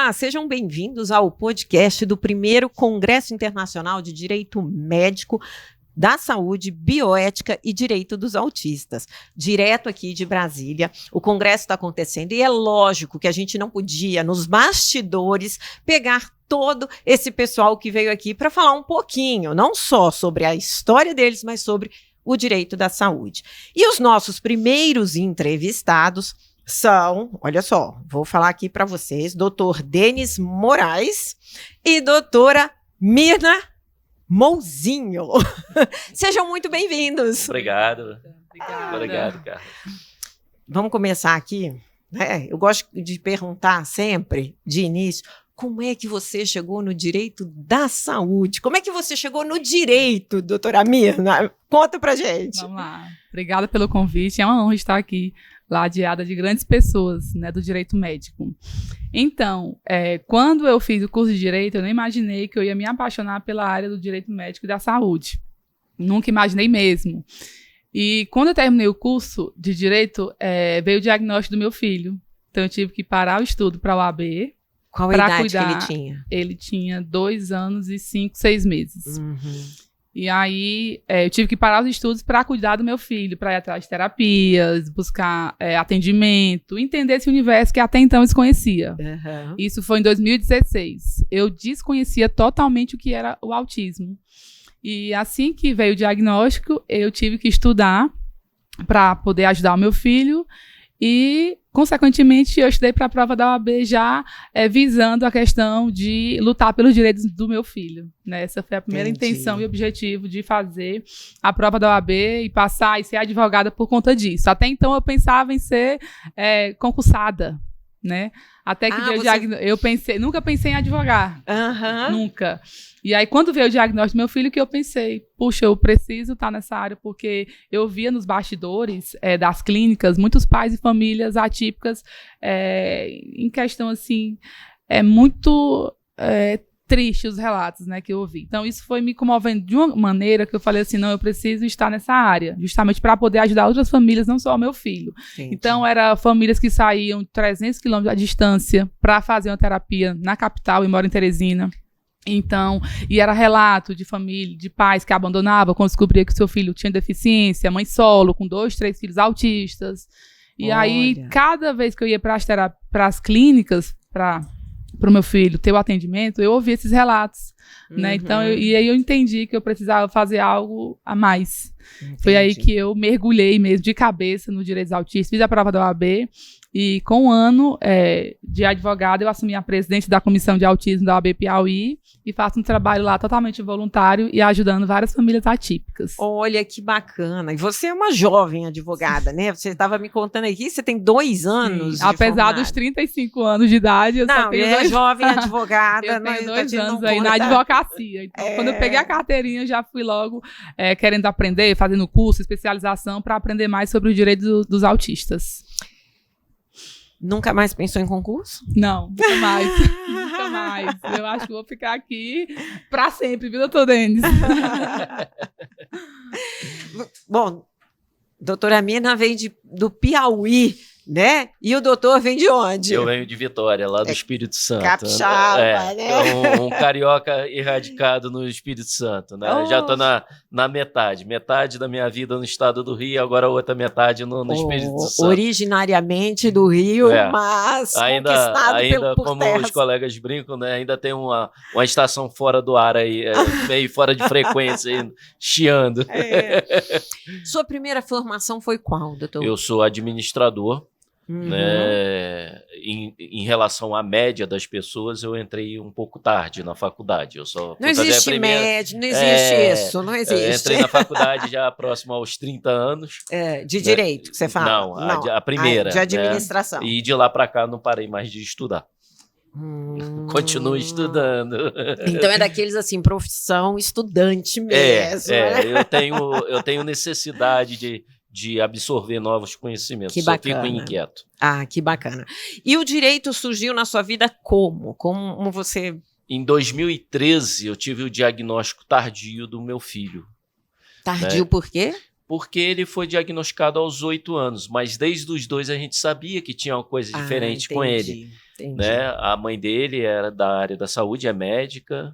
Olá, sejam bem-vindos ao podcast do primeiro Congresso Internacional de Direito Médico da Saúde, Bioética e Direito dos Autistas. Direto aqui de Brasília, o congresso está acontecendo e é lógico que a gente não podia, nos bastidores, pegar todo esse pessoal que veio aqui para falar um pouquinho, não só sobre a história deles, mas sobre o direito da saúde. E os nossos primeiros entrevistados são, olha só, vou falar aqui para vocês, doutor Denis Moraes e doutora Mirna Mouzinho. Sejam muito bem-vindos. Obrigado. Obrigada. Obrigado, Carla. Vamos começar aqui, né? Eu gosto de perguntar sempre, de início, como é que você chegou no direito da saúde? Como é que você chegou no direito, doutora Mirna? Conta pra gente. Vamos lá. Obrigada pelo convite. É uma honra estar aqui, ladeada de grandes pessoas, né, do direito médico. Então, quando eu fiz o curso de direito, eu não imaginei que eu ia me apaixonar pela área do direito médico e da saúde. Nunca imaginei mesmo. E quando eu terminei o curso de direito, veio o diagnóstico do meu filho. Então, eu tive que parar o estudo para a OAB. Qual a idade que ele tinha? Ele tinha 2 anos e 5, 6 meses. Uhum. E aí, eu tive que parar os estudos para cuidar do meu filho, para ir atrás de terapias, buscar atendimento, entender esse universo que até então eu desconhecia. Uhum. Isso foi em 2016. Eu desconhecia totalmente o que era o autismo. E assim que veio o diagnóstico, eu tive que estudar para poder ajudar o meu filho. E, consequentemente, eu estudei para a prova da OAB já visando a questão de lutar pelos direitos do meu filho. Né? Essa foi a primeira intenção e objetivo de fazer a prova da OAB e passar e ser advogada por conta disso. Até então, eu pensava em ser concursada, né? Até que veio o diagnóstico. Nunca pensei em advogar. Nunca. E aí, quando veio o diagnóstico do meu filho, que eu pensei, puxa, eu preciso estar nessa área, porque eu via nos bastidores das clínicas muitos pais e famílias atípicas em questão, assim, muito triste os relatos, né, que eu ouvi. Então, isso foi me comovendo de uma maneira que eu falei assim, não, eu preciso estar nessa área, justamente para poder ajudar outras famílias, não só o meu filho. Entendi. Então, eram famílias que saíam 300 quilômetros à distância para fazer uma terapia na capital, e moram em Teresina. Então, e era relato de família, de pais que abandonavam quando descobria que o seu filho tinha deficiência, mãe solo, com 2, 3 filhos autistas. E aí, cada vez que eu ia para as clínicas, para o meu filho ter o atendimento, eu ouvia esses relatos. Né? Então, e aí eu entendi que eu precisava fazer algo a mais. Entendi. Foi aí que eu mergulhei mesmo de cabeça no direito dos autistas, fiz a prova da OAB. E com 1 ano de advogada, eu assumi a presidente da Comissão de Autismo da OAB Piauí e faço um trabalho lá totalmente voluntário e ajudando várias famílias atípicas. Olha, que bacana. E você é uma jovem advogada, né? Você estava me contando aqui, você tem 2 anos. Apesar dos 35 anos de idade, eu só tenho jovem advogada. Eu tenho 2 anos aí na advocacia. Então, quando eu peguei a carteirinha, eu já fui logo querendo aprender, fazendo curso, especialização, para aprender mais sobre o direito dos autistas. Nunca mais pensou em concurso? Não, nunca mais. Nunca mais. Eu acho que vou ficar aqui para sempre, viu, doutor Denis? Bom, doutora Mirna vem do Piauí, né? E o doutor vem de onde? Eu venho de Vitória, lá do Espírito Santo. Capixaba, né? Um carioca erradicado no Espírito Santo, né? Já estou na metade da minha vida no estado do Rio, agora a outra metade no Espírito Santo. Originariamente do Rio, mas ainda por como terras. Os colegas brincam, né? Ainda tem uma estação fora do ar aí, meio fora de frequência, aí, chiando. Sua primeira formação foi qual, doutor? Eu sou administrador. Né? Em relação à média das pessoas, eu entrei um pouco tarde na faculdade. Não existe média, não existe isso, não existe. Entrei na faculdade já próximo aos 30 anos. De direito, que você fala? Não, a primeira. De administração. Né? E de lá para cá não parei mais de estudar. Continuo estudando. Então é daqueles assim, profissão estudante mesmo. Eu tenho necessidade de absorver novos conhecimentos. Que bacana. Só fico inquieto. Que bacana. E o direito surgiu na sua vida como? Como você... Em 2013, eu tive o diagnóstico tardio do meu filho. Tardio por quê? porque ele foi diagnosticado aos 8 anos, mas desde os 2 a gente sabia que tinha uma coisa diferente com ele. Né? A mãe dele era da área da saúde, é médica,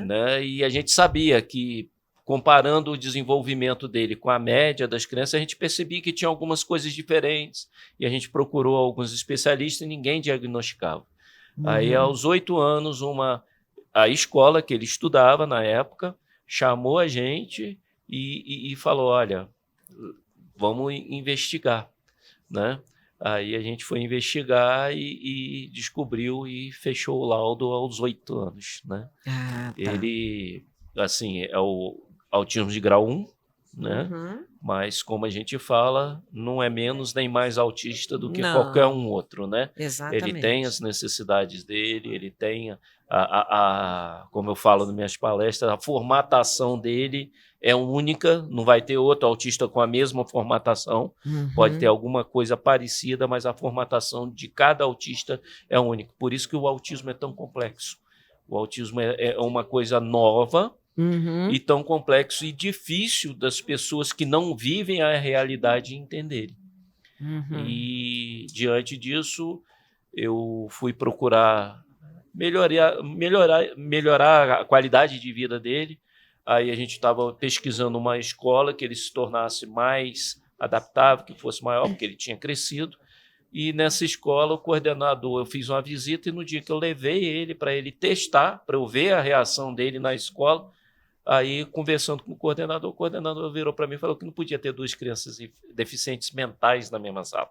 né? E a gente sabia que, comparando o desenvolvimento dele com a média das crianças, a gente percebia que tinha algumas coisas diferentes, e a gente procurou alguns especialistas e ninguém diagnosticava. Aí, aos 8 anos, a escola que ele estudava na época chamou a gente e falou, olha, vamos investigar, né? Aí a gente foi investigar e descobriu e fechou o laudo aos 8 anos, né? Tá. Ele, assim, é o autismo de grau 1, né? Mas, como a gente fala, não é menos nem mais autista do que qualquer um outro, né? Exatamente. Ele tem as necessidades dele, ele tem como eu falo nas minhas palestras, a formatação dele é única, não vai ter outro autista com a mesma formatação, pode ter alguma coisa parecida, mas a formatação de cada autista é única. Por isso que o autismo é tão complexo. O autismo é uma coisa nova, e tão complexo e difícil das pessoas que não vivem a realidade entenderem. E, diante disso, eu fui procurar melhorar a qualidade de vida dele. Aí a gente estava pesquisando uma escola que ele se tornasse mais adaptável, que fosse maior, porque ele tinha crescido. E nessa escola, o coordenador, eu fiz uma visita, e no dia que eu levei ele para ele testar, para eu ver a reação dele na escola, aí, conversando com o coordenador virou para mim e falou que não podia ter 2 crianças deficientes mentais na mesma sala.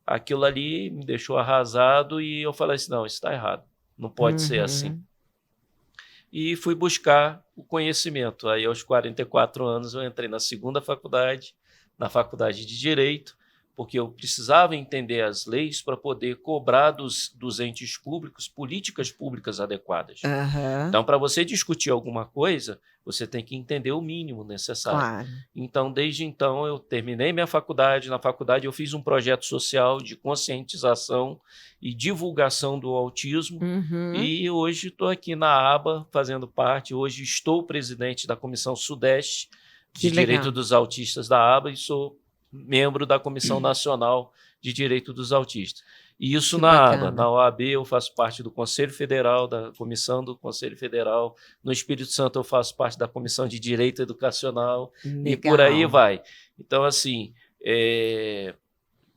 Aquilo ali me deixou arrasado e eu falei assim, não, isso está errado, não pode ser assim. E fui buscar o conhecimento. Aí, aos 44 anos, eu entrei na 2ª faculdade, na Faculdade de Direito, porque eu precisava entender as leis para poder cobrar dos entes públicos políticas públicas adequadas. Então, para você discutir alguma coisa, você tem que entender o mínimo necessário. Claro. Então, desde então, eu terminei minha faculdade. Na faculdade, eu fiz um projeto social de conscientização e divulgação do autismo. E hoje estou aqui na aba, fazendo parte. Hoje estou presidente da Comissão Sudeste de Direito dos Autistas da aba e sou membro da Comissão Nacional de Direito dos Autistas. E isso na aba. Na OAB eu faço parte do Conselho Federal, da Comissão do Conselho Federal. No Espírito Santo eu faço parte da Comissão de Direito Educacional. Legal. E por aí vai. Então, assim,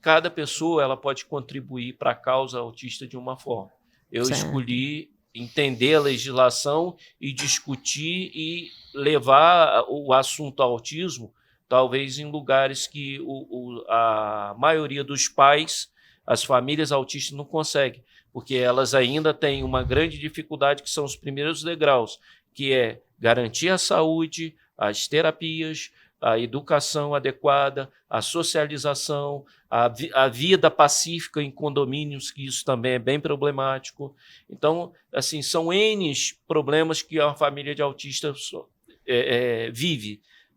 cada pessoa ela pode contribuir para a causa autista de uma forma. Eu escolhi entender a legislação e discutir e levar o assunto autismo talvez em lugares que a maioria dos pais, as famílias autistas não conseguem, porque elas ainda têm uma grande dificuldade, que são os primeiros degraus, que é garantir a saúde, as terapias, a educação adequada, a socialização, a vida pacífica em condomínios, que isso também é bem problemático. Então, assim, são N problemas que a família de autistas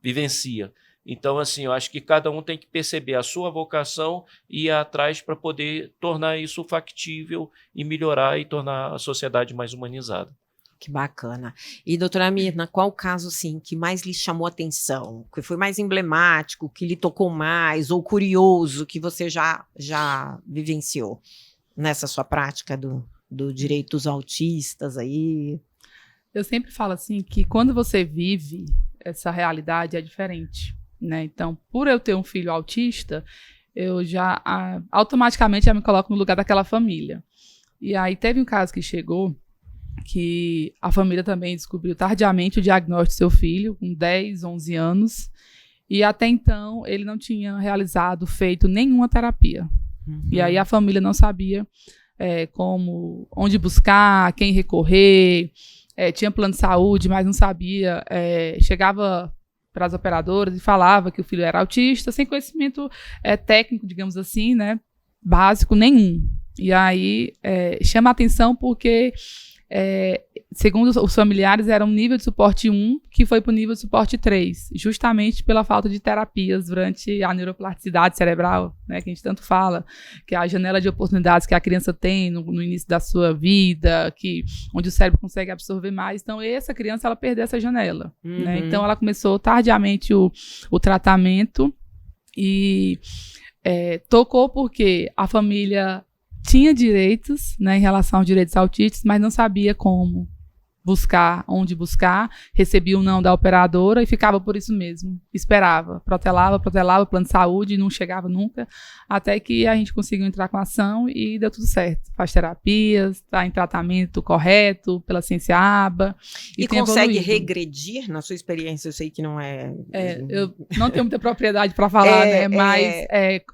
vivencia. Então, assim, eu acho que cada um tem que perceber a sua vocação e ir atrás para poder tornar isso factível e melhorar e tornar a sociedade mais humanizada. Que bacana. E, doutora Mirna, qual o caso, assim, que mais lhe chamou a atenção? Que foi mais emblemático, que lhe tocou mais, ou curioso, que você já vivenciou nessa sua prática do direito dos autistas aí? Eu sempre falo assim, que quando você vive essa realidade é diferente, né? Então, por eu ter um filho autista, eu já automaticamente já me coloco no lugar daquela família. E aí teve um caso que chegou, que a família também descobriu tardiamente o diagnóstico do seu filho, com 10, 11 anos, e até então ele não tinha feito nenhuma terapia. E aí a família não sabia onde buscar, quem recorrer, tinha plano de saúde, mas não sabia, chegava para as operadoras e falava que o filho era autista, sem conhecimento técnico, digamos assim, né, básico nenhum. E aí chama a atenção porque segundo os familiares, era um nível de suporte 1 que foi para o nível de suporte 3, justamente pela falta de terapias durante a neuroplasticidade cerebral, né, que a gente tanto fala, que é a janela de oportunidades que a criança tem no início da sua vida, onde o cérebro consegue absorver mais. Então, essa criança, ela perdeu essa janela. Né? Então, ela começou tardiamente o tratamento e tocou porque a família tinha direitos, né, em relação aos direitos autistas, mas não sabia como buscar, onde buscar, recebia o não da operadora e ficava por isso mesmo. Esperava, protelava, plano de saúde, e não chegava nunca, até que a gente conseguiu entrar com a ação e deu tudo certo. Faz terapias, está em tratamento correto, pela ciência ABA. E consegue regredir, na sua experiência? Eu sei que não é... eu não tenho muita propriedade para falar, né? Mas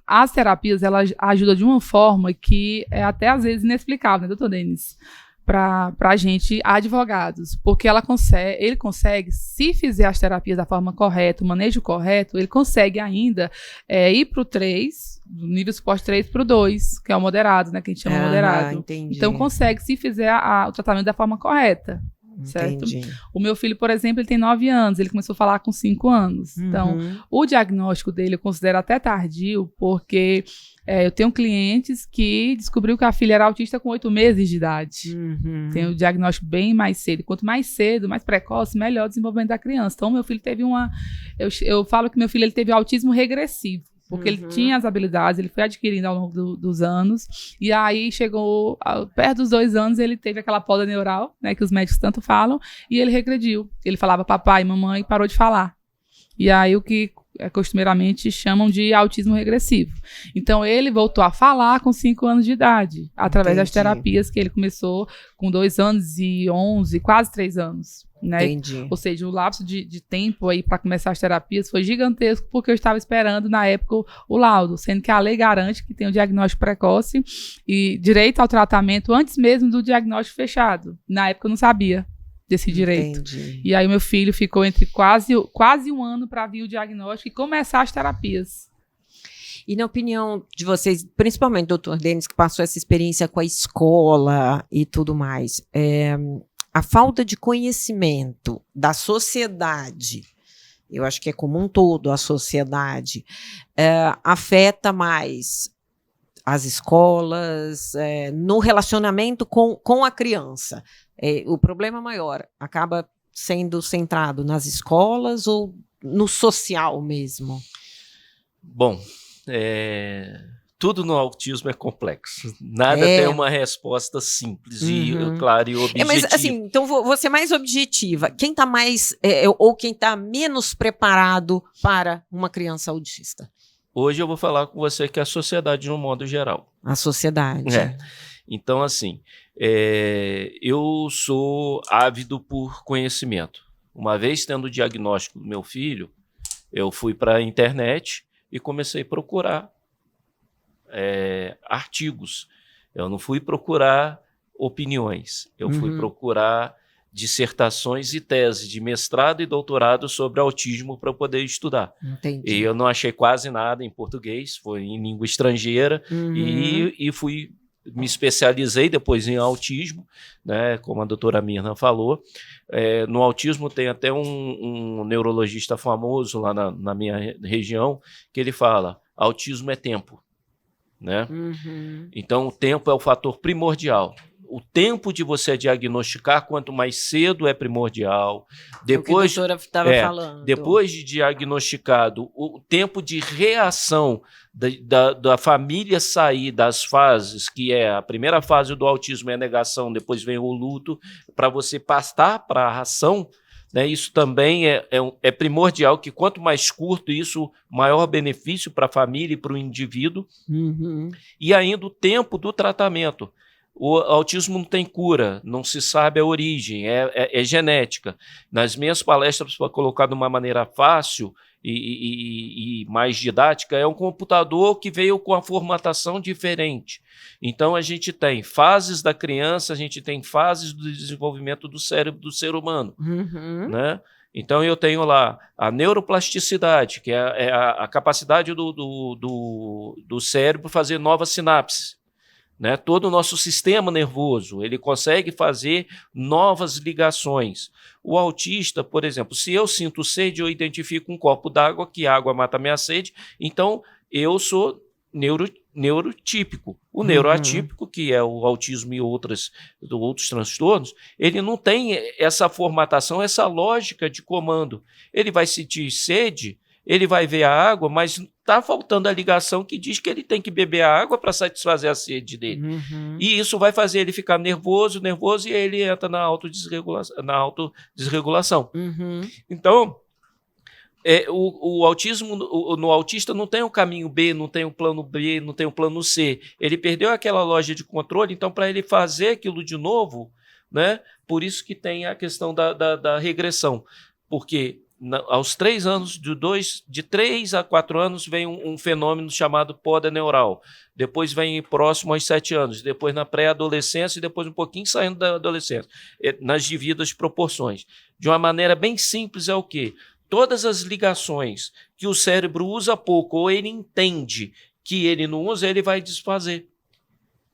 as terapias, elas ajudam de uma forma que é até às vezes inexplicável, né, doutor Denis? Para a gente, advogados, porque ele consegue, se fizer as terapias da forma correta, o manejo correto, ele consegue ainda ir para o 3, do nível suporte 3 para o 2, que é o moderado, né, que a gente chama moderado. Entendi. Então, consegue, se fizer o tratamento da forma correta. Certo? Entendi. O meu filho, por exemplo, ele tem 9 anos, ele começou a falar com 5 anos. Então, o diagnóstico dele eu considero até tardio, porque eu tenho clientes que descobriu que a filha era autista com 8 meses de idade. Tem o diagnóstico bem mais cedo. Quanto mais cedo, mais precoce, melhor o desenvolvimento da criança. Então, meu filho teve eu falo que meu filho ele teve autismo regressivo. Porque ele tinha as habilidades, ele foi adquirindo ao longo dos anos, e aí chegou, perto dos 2 anos, ele teve aquela poda neural, né, que os médicos tanto falam, e ele regrediu. Ele falava papai, mamãe, e parou de falar. E aí o que costumeiramente chamam de autismo regressivo. Então, ele voltou a falar com 5 anos de idade, através das terapias que ele começou com 2 anos e 11, quase 3 anos. Né? Entendi. Ou seja, o lapso de tempo aí para começar as terapias foi gigantesco, porque eu estava esperando, na época, o laudo, sendo que a lei garante que tem o diagnóstico precoce e direito ao tratamento antes mesmo do diagnóstico fechado. Na época, eu não sabia desse direito. Entendi. E aí o meu filho ficou entre quase um ano para vir o diagnóstico e começar as terapias. E na opinião de vocês, principalmente o doutor Denis, que passou essa experiência com a escola e tudo mais, a falta de conhecimento da sociedade, eu acho que é como um todo a sociedade, afeta mais as escolas, no relacionamento com a criança. O problema maior acaba sendo centrado nas escolas ou no social mesmo? Bom, tudo no autismo é complexo. Nada tem uma resposta simples e clara e objetiva. Mas assim, então vou ser mais objetiva. Quem está mais ou quem está menos preparado para uma criança autista? Hoje eu vou falar com você que é a sociedade no modo geral. A sociedade. Então, assim, eu sou ávido por conhecimento. Uma vez tendo o diagnóstico do meu filho, eu fui para a internet e comecei a procurar artigos. Eu não fui procurar opiniões, eu fui procurar dissertações e teses de mestrado e doutorado sobre autismo para poder estudar. Entendi. E eu não achei quase nada em português, foi em língua estrangeira, e me especializei depois em autismo, né, como a doutora Mirna falou. No autismo tem até um neurologista famoso lá na minha região, que ele fala, autismo é tempo. Né? Então, o tempo é o fator primordial. O tempo de você diagnosticar, quanto mais cedo, é primordial. Depois, o que a doutora estava falando. Depois de diagnosticado, o tempo de reação da família sair das fases, que é a primeira fase do autismo é a negação, depois vem o luto, para você passar para a ação, né, isso também é primordial, que quanto mais curto isso, maior benefício para a família e para o indivíduo. E ainda o tempo do tratamento. O autismo não tem cura, não se sabe a origem, é genética. Nas minhas palestras, para colocar de uma maneira fácil e mais didática, é um computador que veio com a formatação diferente. Então, a gente tem fases da criança, a gente tem fases do desenvolvimento do cérebro do ser humano. Né? Então, eu tenho lá a neuroplasticidade, que é a capacidade do cérebro fazer novas sinapses. né? Todo o nosso sistema nervoso, ele consegue fazer novas ligações. O autista, por exemplo, se eu sinto sede, eu identifico um copo d'água, que a água mata a minha sede, então eu sou neurotípico. O neuroatípico, que é o autismo e outros transtornos, ele não tem essa formatação, essa lógica de comando. Ele vai sentir sede, ele vai ver a água, mas está faltando a ligação que diz que ele tem que beber a água para satisfazer a sede dele. E isso vai fazer ele ficar nervoso, e ele entra na autodesregulação. Então, o autismo, no autista não tem o caminho B, não tem o plano B, não tem o plano C. Ele perdeu aquela loja de controle, então para ele fazer aquilo de novo, né? Por isso que tem a questão da regressão. Porque aos 3 anos, de 3 a 4 anos, vem um fenômeno chamado poda neural. Depois vem próximo aos 7 anos, depois na pré-adolescência e depois um pouquinho saindo da adolescência, nas devidas proporções. De uma maneira bem simples é o quê? Todas as ligações que o cérebro usa pouco ou ele entende que ele não usa, ele vai desfazer.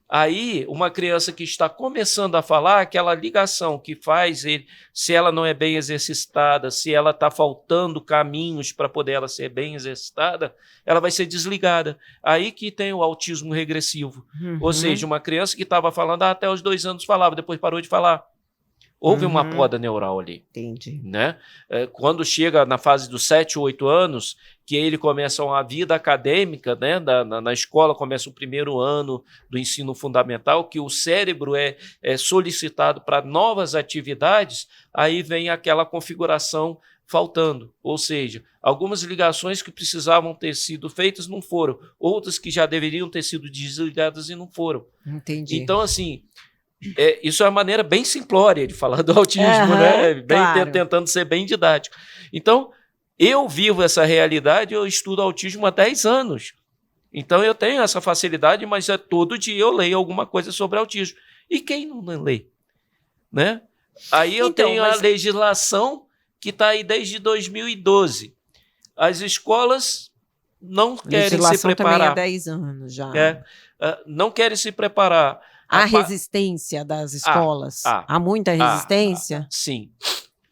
Aí, uma criança que está começando a falar, aquela ligação que faz ele, se ela não é bem exercitada, se ela está faltando caminhos para poder ela ser bem exercitada, ela vai ser desligada. Aí que tem o autismo regressivo. Ou seja, uma criança que estava falando até os 2 anos falava, depois parou de falar. Houve uma poda neural ali. Entendi. Né? Quando chega na fase dos 7, 8 anos, que ele começa a vida acadêmica, né? Na escola começa o primeiro ano do ensino fundamental, que o cérebro é solicitado para novas atividades, aí vem aquela configuração faltando. Ou seja, algumas ligações que precisavam ter sido feitas não foram, outras que já deveriam ter sido desligadas e não foram. Entendi. Então, assim... isso é uma maneira bem simplória de falar do autismo, né? Claro. Tentando ser bem didático. Então, eu vivo essa realidade, eu estudo autismo há 10 anos. Então, eu tenho essa facilidade, mas todo dia eu leio alguma coisa sobre autismo. E quem não lê? Né? Aí eu tenho a legislação que está aí desde 2012. As escolas não querem se preparar. Também há 10 anos já. Não querem se preparar. Há resistência das escolas? Há muita resistência? Sim,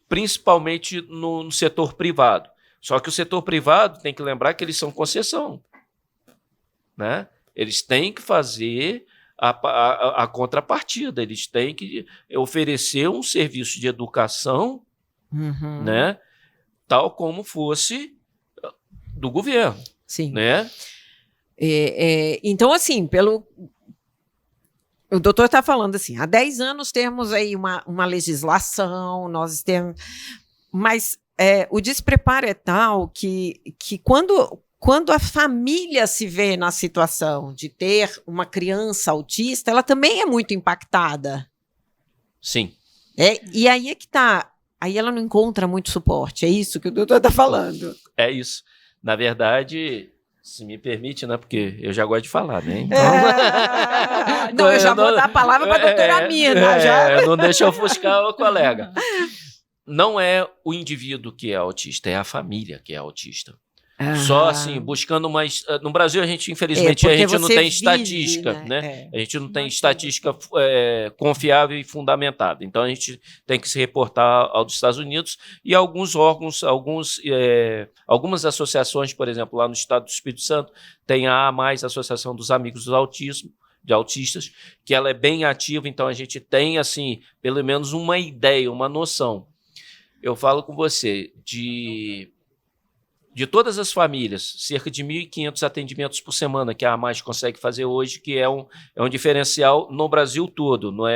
principalmente no setor privado. Só que o setor privado tem que lembrar que eles são concessão. Né? Eles têm que fazer a contrapartida, eles têm que oferecer um serviço de educação, né? Tal como fosse do governo. Sim. Né? Então, assim, o doutor está falando assim, há 10 anos temos aí uma legislação, nós temos, mas o despreparo é tal que quando a família se vê na situação de ter uma criança autista, ela também é muito impactada. Sim. E aí é que está, aí ela não encontra muito suporte, é isso que o doutor está falando. É isso. Na verdade... Se me permite, né? Porque eu já gosto de falar, né? Então... Não, eu já vou dar a palavra para a doutora Mina. Não deixa eu ofuscar o colega. Não é o indivíduo que é autista, é a família que é autista. Só assim, buscando mais... No Brasil, a gente, infelizmente, a gente não tem estatística, né? A gente não tem estatística confiável e fundamentada. Então, a gente tem que se reportar aos Estados Unidos e alguns órgãos, algumas associações, por exemplo, lá no estado do Espírito Santo, tem a Associação dos Amigos do Autismo, de autistas, que ela é bem ativa, então a gente tem, assim, pelo menos uma ideia, uma noção. Eu falo com você de todas as famílias, cerca de 1.500 atendimentos por semana que a AMAS consegue fazer hoje, que é um diferencial no Brasil todo. Não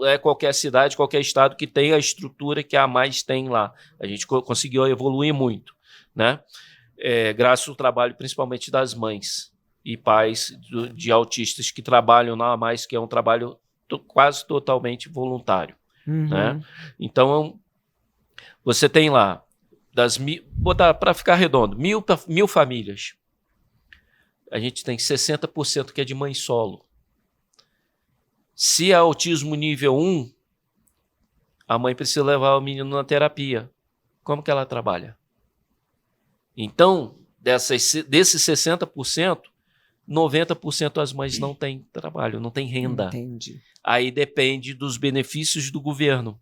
é qualquer cidade, qualquer estado que tem a estrutura que a AMAS tem lá. A gente conseguiu evoluir muito, né? Graças ao trabalho principalmente das mães e pais de autistas que trabalham na AMAS, que é um trabalho quase totalmente voluntário. Né? Então, você tem lá, botar para ficar redondo, 1.000 famílias. A gente tem 60% que é de mãe solo. Se é autismo nível 1, a mãe precisa levar o menino na terapia. Como que ela trabalha? Então, desses 60%, 90% das mães não têm trabalho, não têm renda. Entendi. Aí depende dos benefícios do governo,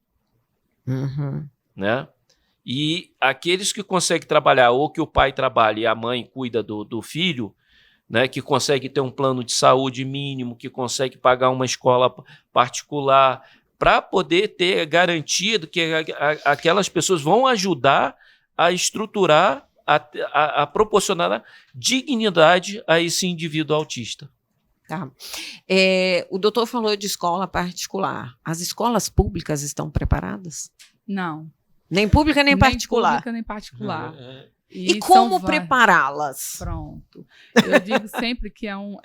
né? E aqueles que conseguem trabalhar, ou que o pai trabalha e a mãe cuida do filho, né, que consegue ter um plano de saúde mínimo, que consegue pagar uma escola particular, para poder ter garantia de que aquelas pessoas vão ajudar a estruturar, a proporcionar dignidade a esse indivíduo autista. Tá. O doutor falou de escola particular. As escolas públicas estão preparadas? Não. Nem pública, nem particular? Nem pública, nem particular. E como prepará-las? Pronto. Eu digo sempre que o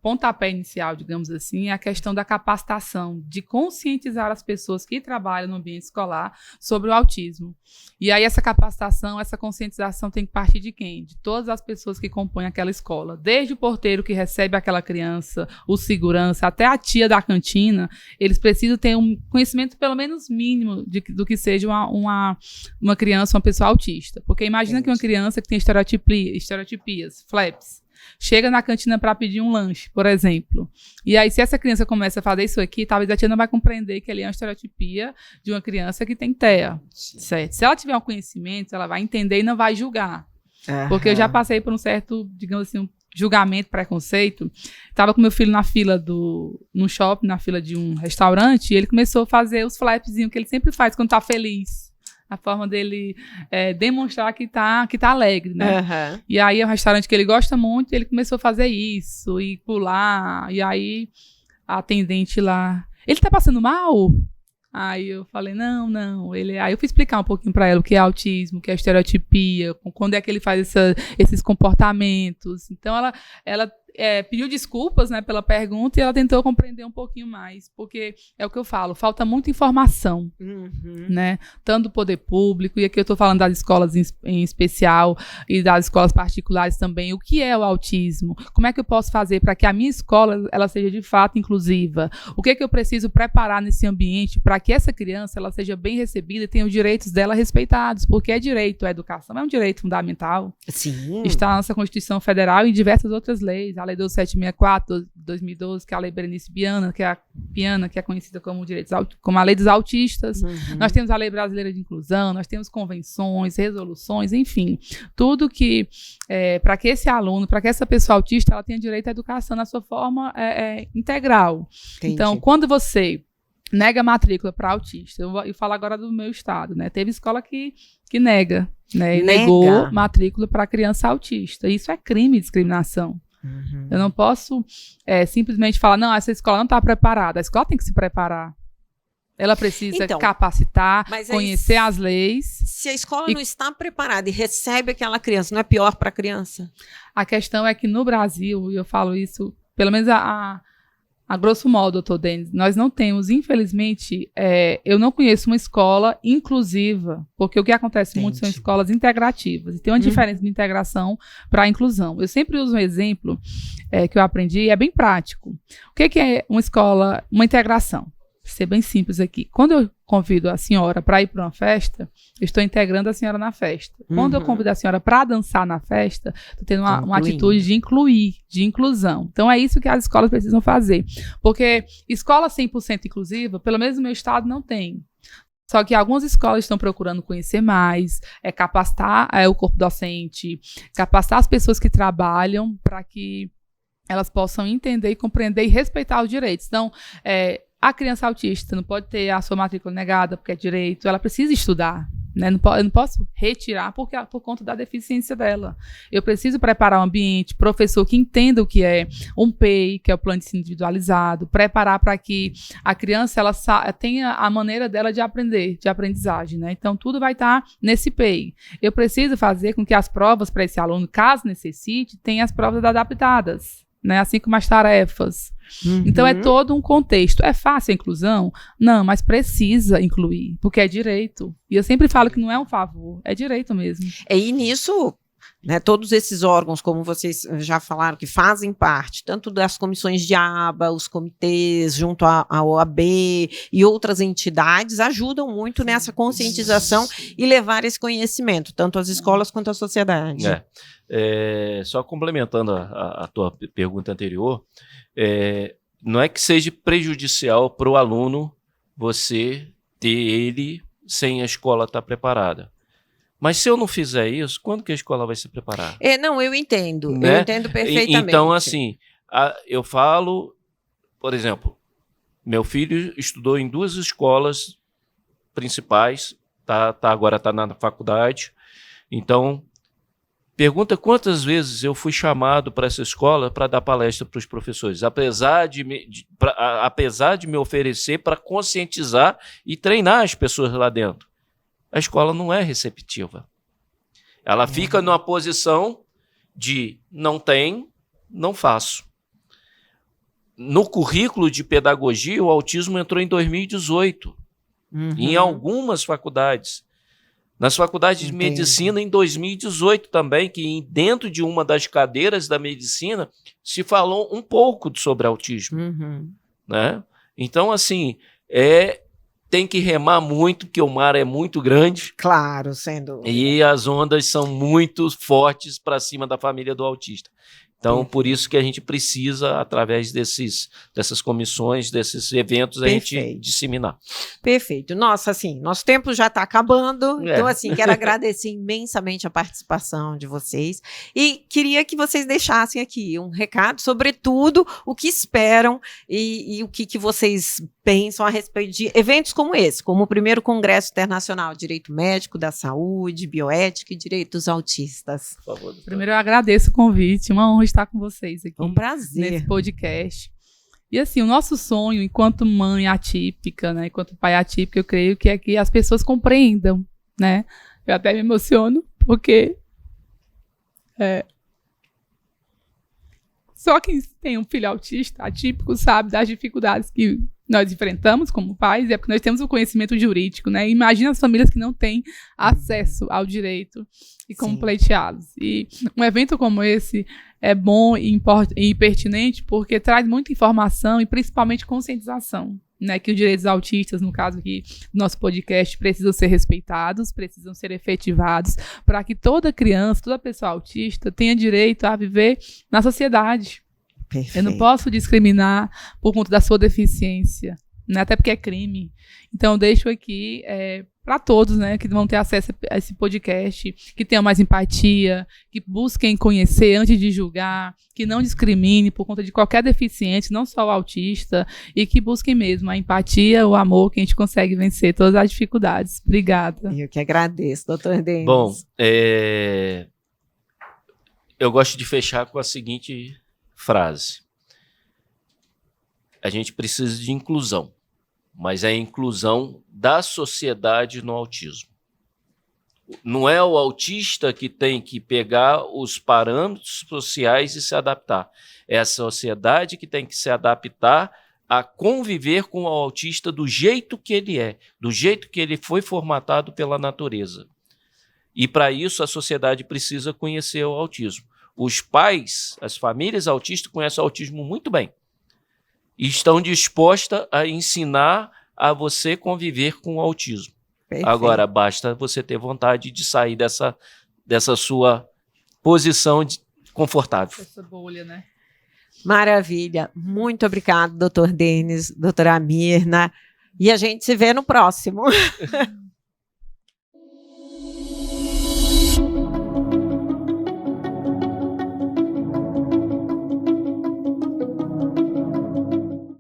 pontapé inicial, digamos assim, é a questão da capacitação, de conscientizar as pessoas que trabalham no ambiente escolar sobre o autismo. E aí essa capacitação, essa conscientização tem que partir de quem? De todas as pessoas que compõem aquela escola. Desde o porteiro que recebe aquela criança, o segurança, até a tia da cantina, eles precisam ter um conhecimento pelo menos mínimo do que seja uma criança, uma pessoa autista. Porque imagina que uma criança que tem estereotipias, flaps, chega na cantina para pedir um lanche, por exemplo. E aí, se essa criança começa a fazer isso aqui, talvez a tia não vai compreender que ali é uma estereotipia de uma criança que tem TEA, certo? Se ela tiver um conhecimento, ela vai entender e não vai julgar. Porque eu já passei por um certo, digamos assim, um julgamento, preconceito. Estava com meu filho na fila no shopping, na fila de um restaurante, e ele começou a fazer os flapzinhos que ele sempre faz quando tá feliz. A forma dele demonstrar que tá alegre, né? E aí é um restaurante que ele gosta muito, e ele começou a fazer isso, e pular, e aí a atendente lá, ele tá passando mal? Aí eu falei, não. Aí eu fui explicar um pouquinho para ela o que é autismo, o que é estereotipia, quando é que ele faz esses comportamentos. Então ela pediu desculpas, né, pela pergunta, e ela tentou compreender um pouquinho mais, porque é o que eu falo, falta muita informação, né, tanto do poder público, e aqui eu estou falando das escolas em especial, e das escolas particulares também, o que é o autismo, como é que eu posso fazer para que a minha escola ela seja de fato inclusiva, o que é que eu preciso preparar nesse ambiente para que essa criança ela seja bem recebida e tenha os direitos dela respeitados, porque é direito à educação, é um direito fundamental. Sim. Está na nossa Constituição Federal e em diversas outras leis, a Lei 2764 de 2012, que é a Lei Berenice Viana, que é conhecida como a Lei dos Autistas. Nós temos a Lei Brasileira de Inclusão, nós temos convenções, resoluções, enfim, tudo que para que esse aluno, para que essa pessoa autista, ela tenha direito à educação na sua forma integral. Entendi. Então, quando você nega matrícula para autista, eu falo agora do meu estado, né? Teve escola que nega, né? E negou matrícula para criança autista. Isso é crime de discriminação. Eu não posso simplesmente falar, não, essa escola não está preparada. A escola tem que se preparar. Ela precisa capacitar, conhecer as leis. Se a escola não está preparada e recebe aquela criança, não é pior para a criança? A questão é que no Brasil, e eu falo isso, pelo menos a grosso modo, doutor Denis, nós não temos, infelizmente, eu não conheço uma escola inclusiva, porque o que acontece muito são escolas integrativas, e tem uma diferença de integração para a inclusão. Eu sempre uso um exemplo que eu aprendi, é bem prático. O que é uma escola, uma integração? Vou ser bem simples aqui. Quando eu convido a senhora para ir para uma festa, eu estou integrando a senhora na festa. Quando eu convido a senhora para dançar na festa, estou tendo uma atitude de incluir, de inclusão. Então, é isso que as escolas precisam fazer. Porque escola 100% inclusiva, pelo menos no meu estado, não tem. Só que algumas escolas estão procurando conhecer mais, capacitar o corpo docente, capacitar as pessoas que trabalham para que elas possam entender e compreender e respeitar os direitos. Então, a criança autista não pode ter a sua matrícula negada porque é direito, ela precisa estudar, né? Eu não posso retirar por conta da deficiência dela. Eu preciso preparar o ambiente, professor que entenda o que é um PEI, que é o plano de ensino individualizado, preparar para que a criança ela tenha a maneira dela de aprender, de aprendizagem, né? Então, tudo vai estar nesse PEI. Eu preciso fazer com que as provas para esse aluno, caso necessite, tenham as provas adaptadas, né? Assim como as tarefas. Então é todo um contexto. É fácil a inclusão? Não, mas precisa incluir, porque é direito. E eu sempre falo que não é um favor, é direito mesmo. E nisso né, todos esses órgãos, como vocês já falaram, que fazem parte, tanto das comissões de aba, os comitês, junto à OAB e outras entidades, ajudam muito nessa conscientização e levar esse conhecimento, tanto às escolas quanto à sociedade. Só complementando a tua pergunta anterior, não é que seja prejudicial para o aluno você ter ele sem a escola estar preparada. Mas se eu não fizer isso, quando que a escola vai se preparar? Não, eu entendo. Né? Eu entendo perfeitamente. Então, assim, eu falo, por exemplo, meu filho estudou em 2 escolas principais, agora está na faculdade. Então, pergunta quantas vezes eu fui chamado para essa escola para dar palestra para os professores, apesar de me oferecer para conscientizar e treinar as pessoas lá dentro. A escola não é receptiva. Ela fica numa posição de não tem, não faço. No currículo de pedagogia, o autismo entrou em 2018, em algumas faculdades. Nas faculdades de medicina, em 2018 também, que dentro de uma das cadeiras da medicina se falou um pouco sobre autismo. Né? Então, assim, tem que remar muito, porque o mar é muito grande. Claro, sem dúvida. E as ondas são muito fortes para cima da família do autista. Então, por isso que a gente precisa, através dessas comissões, desses eventos, a gente disseminar. Perfeito. Nossa, assim, nosso tempo já está acabando. Então, assim, quero agradecer imensamente a participação de vocês. E queria que vocês deixassem aqui um recado, sobretudo, o que esperam e o que vocês pensam a respeito de eventos como esse, como o primeiro Congresso Internacional de Direito Médico, da Saúde, Bioética e Direitos Autistas. Por favor, primeiro, eu agradeço o convite, uma honra estar com vocês aqui. Um prazer. Nesse podcast. E assim, o nosso sonho, enquanto mãe atípica, né, enquanto pai atípico, eu creio que é que as pessoas compreendam, né? Eu até me emociono, porque só quem tem um filho autista, atípico, sabe das dificuldades que nós enfrentamos como pais, porque nós temos o conhecimento jurídico, né? Imagina as famílias que não têm acesso ao direito e como pleiteá-los. E um evento como esse é bom e pertinente porque traz muita informação e principalmente conscientização, né? Que os direitos autistas, no caso aqui do nosso podcast, precisam ser respeitados, precisam ser efetivados para que toda criança, toda pessoa autista tenha direito a viver na sociedade. Perfeito. Eu não posso discriminar por conta da sua deficiência, né? Até porque é crime. Então, eu deixo aqui para todos, né, que vão ter acesso a esse podcast, que tenham mais empatia, que busquem conhecer antes de julgar, que não discrimine por conta de qualquer deficiente, não só o autista, e que busquem mesmo a empatia, o amor, que a gente consegue vencer todas as dificuldades. Obrigada. Eu que agradeço, doutor Denis. Bom, eu gosto de fechar com a seguinte frase: a gente precisa de inclusão, mas é a inclusão da sociedade no autismo. Não é o autista que tem que pegar os parâmetros sociais e se adaptar. É a sociedade que tem que se adaptar a conviver com o autista do jeito que ele é, do jeito que ele foi formatado pela natureza. E para isso a sociedade precisa conhecer o autismo. Os pais, as famílias autistas conhecem o autismo muito bem e estão dispostas a ensinar a você conviver com o autismo. Perfeito. Agora, basta você ter vontade de sair dessa sua posição confortável. Essa bolha, né? Maravilha. Muito obrigado, doutor Denis, doutora Mirna. E a gente se vê no próximo.